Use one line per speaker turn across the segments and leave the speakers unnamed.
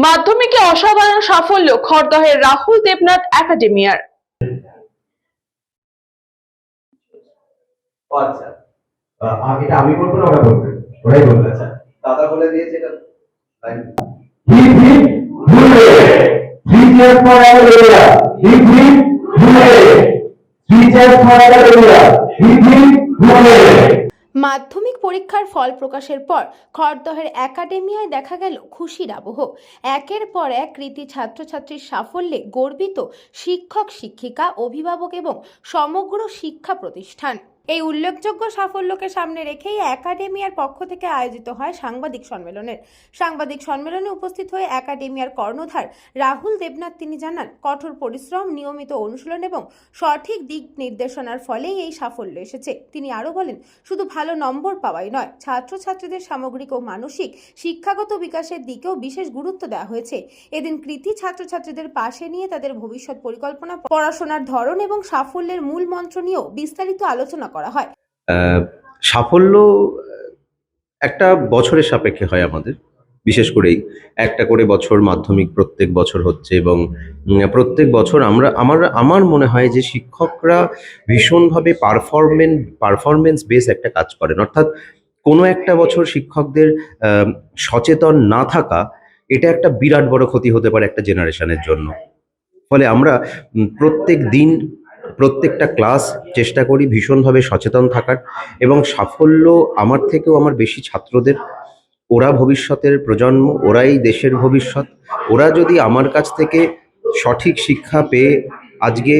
মাধ্যমিকে অসাধারণ সাফল্য খড়দহের রাহুল দেবনাথ একাডেমিয়ার।
আচ্ছা, এটা আমি বলবো না, ওরা বলবে, ওরাই বলবে। আচ্ছা, দাদা বলে দিয়েছে এটা লাইন।
মাধ্যমিক পরীক্ষার ফল প্রকাশের পর খড়দহের একাডেমিয়ায় দেখা গেল খুশির আবহ। একের পর এক কৃতী ছাত্রছাত্রীর সাফল্যে গর্বিত শিক্ষক শিক্ষিকা, অভিভাবক এবং সমগ্র শিক্ষা প্রতিষ্ঠান। এই উল্লেখযোগ্য সাফল্যকে সামনে রেখেই একাডেমিয়ার পক্ষ থেকে আয়োজিত হয় সাংবাদিক সম্মেলনে উপস্থিত হয়ে একাডেমিয়ার কর্ণধার রাহুল দেবনাথ তিনি জানান, কঠোর পরিশ্রম, নিয়মিত অনুশীলন এবং সঠিক দিক নির্দেশনার ফলেই এই সাফল্য এসেছে। তিনি আরও বলেন, শুধু ভালো নম্বর পাওয়াই নয়, ছাত্রছাত্রীদের সামগ্রিক ও মানসিক শিক্ষাগত বিকাশের দিকেও বিশেষ গুরুত্ব দেওয়া হয়েছে। এদিন কৃতী ছাত্রছাত্রীদের পাশে নিয়ে তাদের ভবিষ্যৎ পরিকল্পনা, পড়াশোনার ধরন এবং সাফল্যের মূল মন্ত্র নিয়েও বিস্তারিত আলোচনা করা হয়।
সাফল্য একটা বছরের সাপেক্ষে হয় আমাদের, বিশেষ করেই একটা করে বছর মাধ্যমিক প্রত্যেক বছর হচ্ছে এবং প্রত্যেক বছর আমার মনে হয় যে শিক্ষকরা ভীষণভাবে পারফরমেন্স বেস একটা কাজ করেন। অর্থাৎ কোনো একটা বছর শিক্ষকদের সচেতন না থাকা, এটা একটা বিরাট বড় ক্ষতি হতে পারে একটা জেনারেশনের জন্য। ফলে আমরা প্রত্যেক দিন প্রত্যেকটা ক্লাস চেষ্টা করি ভীষণভাবে সচেতন থাকার, এবং সাফল্য আমার থেকেও আমার বেশি ছাত্রদের। ওরা ভবিষ্যতের প্রজন্ম, ওরাই দেশের ভবিষ্যৎ। ওরা যদি আমার কাছ থেকে সঠিক শিক্ষা পেয়ে আজকে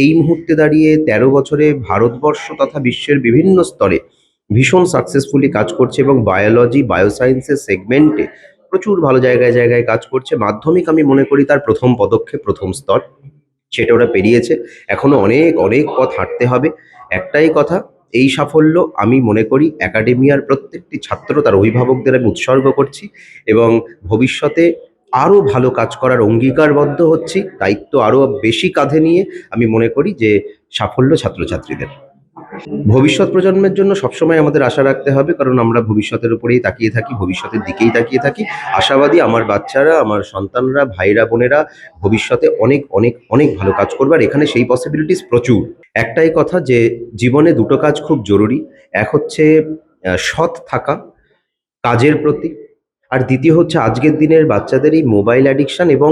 এই মুহূর্তে দাঁড়িয়ে 13 বছরে ভারতবর্ষ তথা বিশ্বের বিভিন্ন স্তরে ভীষণ সাকসেসফুলি কাজ করছে এবং বায়োলজি, বায়োসায়েন্সের সেগমেন্টে প্রচুর ভালো জায়গায় কাজ করছে। মাধ্যমিক আমি মনে করি তার প্রথম পদক্ষেপ, প্রথম স্তর, সেটা ওরা পেরিয়েছে। এখনো অনেক পথ হাঁটতে হবে। একটাই কথা, এই সাফল্য আমি মনে করি একাডেমিয়ার প্রত্যেকটি ছাত্র, তার অভিভাবকদের আমি উৎসর্গ করছি এবং ভবিষ্যতে আরও ভালো কাজ করার অঙ্গীকারবদ্ধ হচ্ছি। দায়িত্ব আরও বেশি কাঁধে নিয়ে আমি মনে করি যে সাফল্য ছাত্রছাত্রীদের। ভবিষ্যৎ প্রজন্মের জন্য সবসময় আমাদের আশা রাখতে হবে, কারণ আমরা ভবিষ্যতের উপরেই তাকিয়ে থাকি, ভবিষ্যতের দিকেই তাকিয়ে থাকি। আশাবাদী আমার বাচ্চারা, আমার সন্তানরা, ভাইরা বোনেরা ভবিষ্যতে অনেক ভালো কাজ করবে, আর এখানে সেই পসিবিলিটিস প্রচুর। একটাই কথা, যে জীবনে দুটো কাজ খুব জরুরি। এক হচ্ছে সৎ থাকা কাজের প্রতি, আর দ্বিতীয় হচ্ছে আজকের দিনের বাচ্চাদের এই মোবাইল অ্যাডিকশন এবং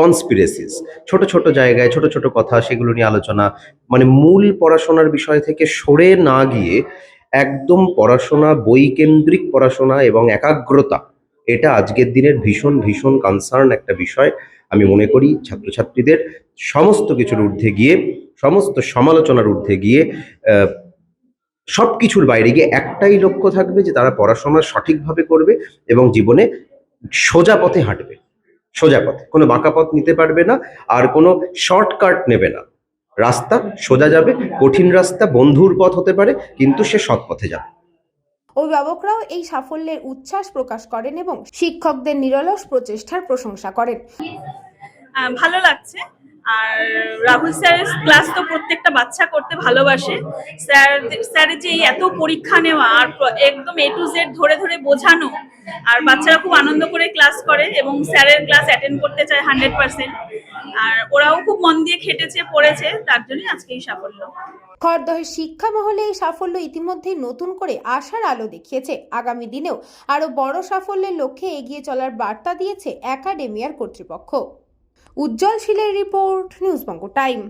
কনস্পিরেসিস, ছোট জায়গায় ছোট কথা, সেগুলো নিয়ে আলোচনা, মানে মূল পড়াশোনার বিষয় থেকে সরে না গিয়ে একদম পড়াশোনা, বইকেন্দ্রিক পড়াশোনা এবং একাগ্রতা, এটা আজকের দিনের ভীষণ কনসার্ন একটা বিষয়। আমি মনে করি ছাত্রছাত্রীদের সমস্ত কিছুর ঊর্ধ্বে গিয়ে, সমস্ত সমালোচনার ঊর্ধ্বে গিয়ে, সব কিছুর বাইরে গিয়ে একটাই লক্ষ্য থাকবে, যে তারা পড়াশোনা সঠিকভাবে করবে এবং জীবনে সোজা পথে হাঁটবে। সোজা পথে, কোনো বাঁকা পথ নিতে পারবে না, আর কোনো শর্টকাট নেবে না। রাস্তা সোজা যাবে, কঠিন রাস্তা বন্ধুর পথ হতে পারে, কিন্তু সে সৎ পথে যাবে।
অভিভাবকরাও এই সাফল্যের উচ্ছ্বাস প্রকাশ করেন এবং শিক্ষকদের নিরলস প্রচেষ্টার প্রশংসা করেন।
ভালো লাগছে। আর রাহুল স্যারের ক্লাস তো প্রত্যেকটা বাচ্চা করতে ভালোবাসে। স্যারের যে এত পরীক্ষা নেওয়া আর একদম A to Z ধরে বোঝানো, আর বাচ্চারা খুব আনন্দ করে ক্লাস করে এবং স্যারের ক্লাস অ্যাটেন্ড করতে চায় 100%। আর ওরাও খুব মন দিয়ে খেটেছে, পড়েছে, তার জন্যই আজকে এই সাফল্য।
খড়দহের শিক্ষা মহলে এই সাফল্য ইতিমধ্যেই নতুন করে আশার আলো দেখিয়েছে। আগামী দিনেও আরো বড় সাফল্যের লক্ষ্যে এগিয়ে চলার বার্তা দিয়েছে একাডেমিয়ার কর্তৃপক্ষ। উজ্জ্বল শীলের report, news Banga time.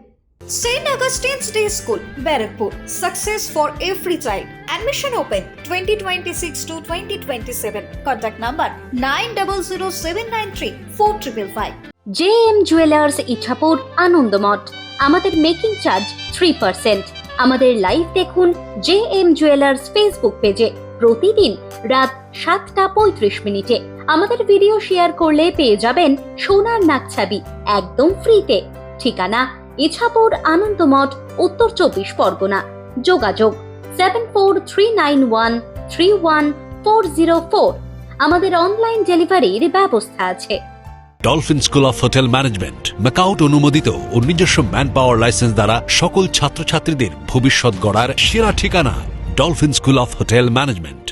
St. Augustine's Day School, Barakpur. Success for every child. Admission open 2026 to 2027. Contact number 9007934555.
JM jewellers Ichapur, Anandamath. আমাদের মেকিং চার্জ 3%। আমাদের লাইভ দেখুন JM জুয়েলার্স ফেসবুক পেজে প্রতিদিন রাত 7:35 আমাদের ভিডিও শেয়ার করলে পেয়ে যাবেন সোনার নাকছাবি একদম ফ্রিতে। ঠিকানা ইছাপুর, আনন্দমঠ, উত্তর 24 পরগনা। যোগাযোগ 7439131404। আমাদের অনলাইন ডেলিভারির ব্যবস্থা আছে।
Dolphin school of hotel management, MAKAUT অনুমোদিত ও নিজস্ব ম্যান পাওয়ার লাইসেন্স দ্বারা সকল ছাত্রছাত্রীদের ভবিষ্যৎ গড়ার সেরা ঠিকানা dolphin school of hotel management.